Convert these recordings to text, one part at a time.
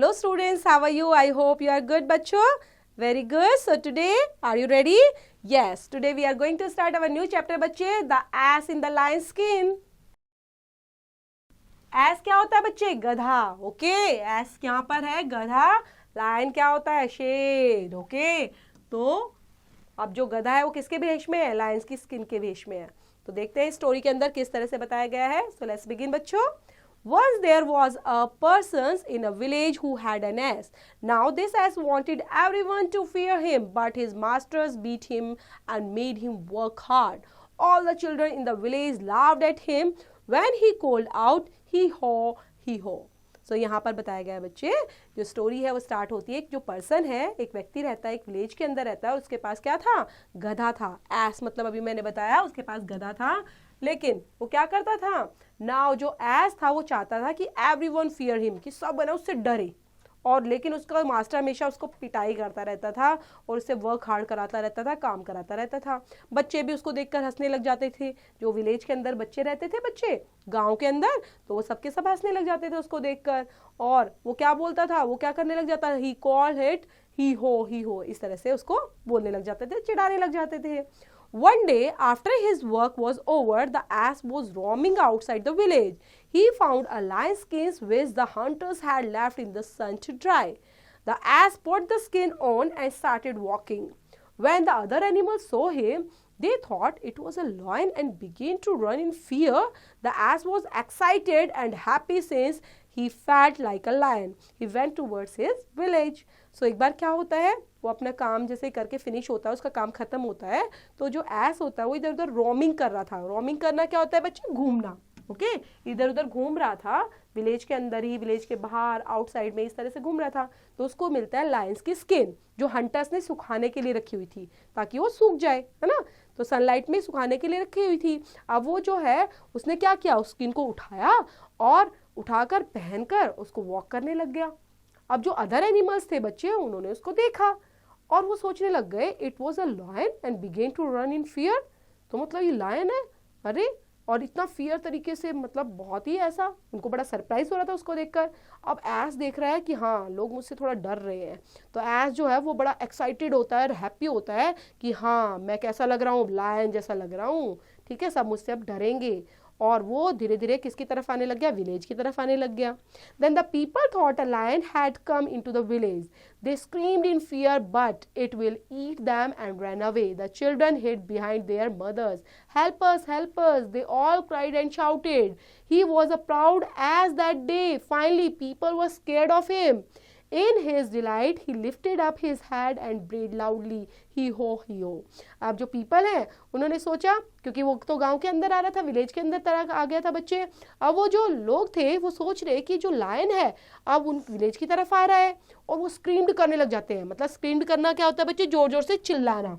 Hello students, how are you? I hope you are good, bachcho. Very good. So today, are you ready? Yes, today we are going to start our new chapter, बच्चे. The ass in the lion's skin. Ass क्या होता है बच्चे? गधा. Okay, ass यहाँ पर है गधा. Lion क्या होता है? शेर. ओके, तो अब जो गधा है वो किसके भेष में है? लायंस की स्किन के भेष में है. तो देखते हैं स्टोरी के अंदर किस तरह से बताया गया है. So let's begin बच्चों. Once there was a person in a village who had an ass. Now this ass wanted everyone to fear him, but his masters beat him and made him work hard. All the children in the village laughed at him when he called out, "Hee haw, hee haw." So यहाँ पर बताया गया है बच्चे, जो story है वो start होती है. जो पर्सन है, एक व्यक्ति रहता है, एक विलेज के अंदर रहता है, उसके पास क्या था? गधा था. एस मतलब अभी मैंने बताया, उसके पास गधा था. लेकिन वो क्या करता था? नाउ जो एस था वो चाहता था कि एवरीवन फियर हिम, कि सब है ना उससे डरे. और लेकिन उसका मास्टर हमेशा उसको पिटाई करता रहता था और उससे वर्क हार्ड कराता रहता था, काम कराता रहता था. बच्चे भी उसको देखकर हंसने लग जाते थे. जो विलेज के अंदर बच्चे रहते थे, बच्चे गांव के अंदर, तो वो सबके सब हंसने लग जाते थे उसको देखकर. और वो क्या बोलता था, वो क्या करने लग जाता, ही कॉल्ड इट ही हो, इस तरह से उसको बोलने लग जाते थे, चिढ़ाने लग जाते थे. One day, after his work was over, the ass was roaming outside the village. He found a lion's skin which the hunters had left in the sun to dry. The ass put the skin on and started walking. When the other animals saw him, they thought it was a lion and began to run in fear. The ass was excited and happy since he felt like a lion. He went towards his village. So एक बार क्या होता है, वो अपना काम जैसे करके finish होता है, उसका काम खत्म होता है, तो जो एस होता है वो इधर उधर रोमिंग कर रहा था. रोमिंग करना क्या होता है बच्चे? घूमना. ओके, इधर उधर घूम रहा था, विलेज के अंदर ही, विलेज के बाहर, आउटसाइड में, इस तरह से घूम रहा था. तो उसको मिलता है लायंस की स्किन, जो हंटर्स ने सुखाने के लिए रखी हुई थी ताकि वो सूख जाए, है ना. तो सनलाइट में सुखाने के लिए रखी हुई थी. अब वो जो है उसने क्या किया, उस स्किन को उठाया और उठाकर पहनकर उसको वॉक करने लग गया. अब जो अदर एनिमल्स थे बच्चे, उन्होंने उसको देखा और वो सोचने लग गए, it was a lion and began to run in fear. तो मतलब ये लायन है, अरे, और इतना फियर तरीके से, मतलब बहुत ही ऐसा, उनको बड़ा सरप्राइज हो रहा था उसको देखकर. अब एस देख रहा है कि हाँ, लोग मुझसे थोड़ा डर रहे हैं. तो एस जो है वो बड़ा एक्साइटेड होता है और हैप्पी होता है कि हाँ, मैं कैसा लग रहा हूँ, लायन जैसा लग रहा हूँ, ठीक है, सब मुझसे अब डरेंगे. और वो धीरे धीरे किसकी तरफ आने लग गया? विलेज की तरफ आने लग गया. Then the people thought a lion had come into the village. They screamed in fear, but it will eat them, and ran away. The children hid behind their mothers. Help us, help us, they all cried and shouted. He was a proud ass that day. Finally, people were scared of him. In his delight, he lifted up his head and brayed loudly, he ho, he ho. अब जो people है, उन्होंने सोचा, क्योंकि वो तो गांव के अंदर आ रहा था, विलेज के अंदर तरह आ गया था बच्चे. अब वो जो लोग थे वो सोच रहे कि जो लायन है अब उन विलेज की तरफ आ रहा है, और वो स्क्रीम्ड करने लग जाते हैं. मतलब स्क्रीम्ड करना क्या होता है बच्चे? जोर जोर से चिल्लाना.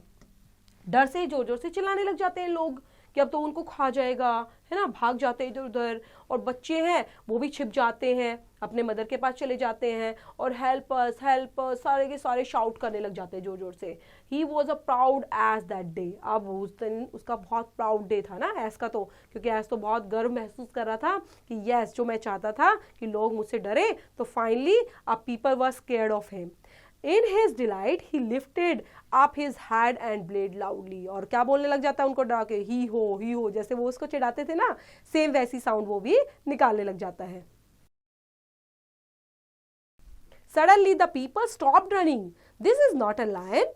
डर से जोर जोर से चिल्लाने लग जाते हैं लोग कि अब तो उनको खा जाएगा, है ना. भाग जाते हैं इधर उधर. और बच्चे हैं वो भी छिप जाते हैं, अपने मदर के पास चले जाते हैं और हेल्प अस, सारे के सारे शाउट करने लग जाते हैं जोर जोर से. He was a proud S that day. अब उस दिन उसका बहुत प्राउड डे था ना एस का, तो क्योंकि एस तो बहुत गर्व महसूस कर रहा था कि यस, जो मैं चाहता था कि लोग मुझसे डरे, तो फाइनली अब people were scared of him. In his delight, he lifted up his head and brayed loudly. और क्या बोलने लग जाता है उनको डरा के? ही हो, जैसे वो उसको चिढ़ाते थे ना, सेम वैसी साउंड वो भी निकालने लग जाता है. Suddenly the people stopped running. This is not a lion,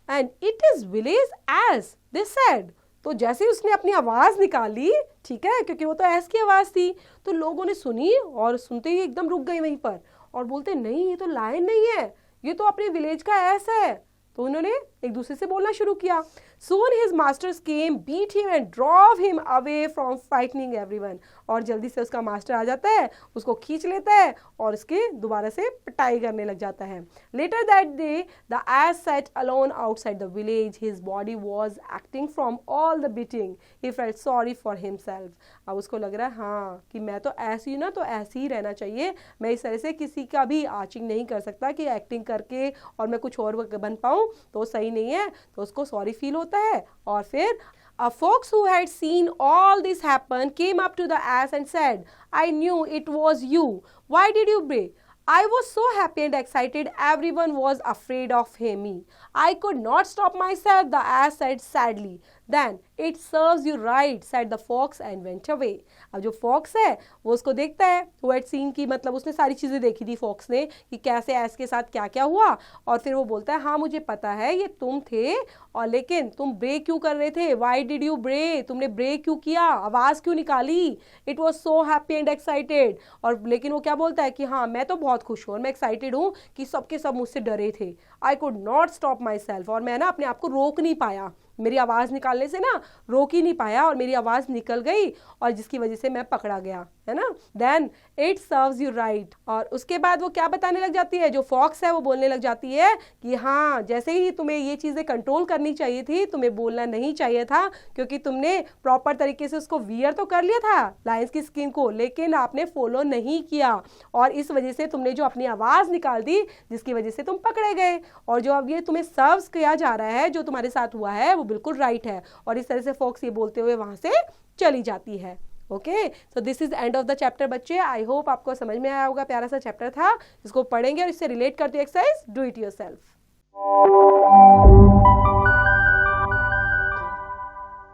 and it is village ass, they said. तो जैसे ही उसने अपनी आवाज निकाली, ठीक है, क्योंकि वो तो ऐस की आवाज थी, तो लोगों ने सुनी और सुनते ही एकदम रुक गई वहीं पर और बोलते, नहीं, ये तो लायन नहीं है, ये तो अपने विलेज का एस है. तो उन्होंने एक दूसरे से बोलना शुरू किया. Soon his masters came, beat him and drove him away from frightening everyone. और जल्दी से उसका मास्टर आ जाता है, उसको खींच लेता है और उसके दोबारा से पिटाई करने लग जाता है. Later that day, the ass sat alone outside the village. His body was acting from all the beating. He felt sorry for himself. अब उसको लग रहा है हाँ कि मैं तो ऐसी ना, तो ऐसे ही रहना चाहिए. मैं इस तरह से किसी का भी आचिंग नहीं कर सकता कि एक्टिंग करके और मैं कुछ और बन पाऊँ, तो सही नहीं है. तो उसको सॉरी फील होता है. और फिर a fox who had seen all this happen came up to the ass and said, I knew it was you. Why did you bray? I was so happy and excited, everyone was afraid of me. I could not stop myself, the ass said sadly. Then, it serves you right, said the fox and went away. अब जो fox है वो उसको देखता है, who had seen की मतलब उसने सारी चीज़ें देखी थी fox ने कि कैसे ऐस के साथ क्या क्या हुआ, और फिर वो बोलता है हाँ मुझे पता है ये तुम थे, और लेकिन तुम ब्रेक क्यों कर रहे थे, वाई डिड यू ब्रेक, तुमने ब्रेक क्यों किया, आवाज़ क्यों निकाली, it was so happy and excited, और लेकिन वो क्या बोलता है कि हाँ मैं तो बहुत खुश हूँ और मैं एक्साइटेड हूँ कि सबके सब मुझसे डरे थे, I could not stop my self, और मैं ना अपने आप को रोक नहीं पाया, मेरी आवाज़ निकालने से ना रोक ही नहीं पाया और मेरी आवाज़ निकल गई और जिसकी वजह से मैं पकड़ा गया, है ना। Then it serves you right, और उसके बाद वो क्या बताने लग जाती है, जो फॉक्स है वो बोलने लग जाती है कि हाँ जैसे ही तुम्हें ये चीज़ें कंट्रोल करनी चाहिए थी, तुम्हें बोलना नहीं चाहिए था, क्योंकि तुमने प्रॉपर तरीके से उसको वियर तो कर लिया था लायंस की स्किन को, लेकिन आपने फॉलो नहीं किया और इस वजह से तुमने जो अपनी आवाज़ निकाल दी जिसकी वजह से तुम पकड़े गए, और जो अब ये तुम्हें सर्व्स किया जा रहा है, जो तुम्हारे साथ हुआ है वो बिल्कुल राइट है। और इस तरह से फॉक्स ये बोलते हुए वहां से चली जाती है। Okay, so this is end of the chapter बच्चे। आई होप आपको समझ में आया होगा, प्यारा सा चैप्टर था, इसको पढ़ेंगे और इससे रिलेट करते एक्सरसाइज डू इट योरसेल्फ।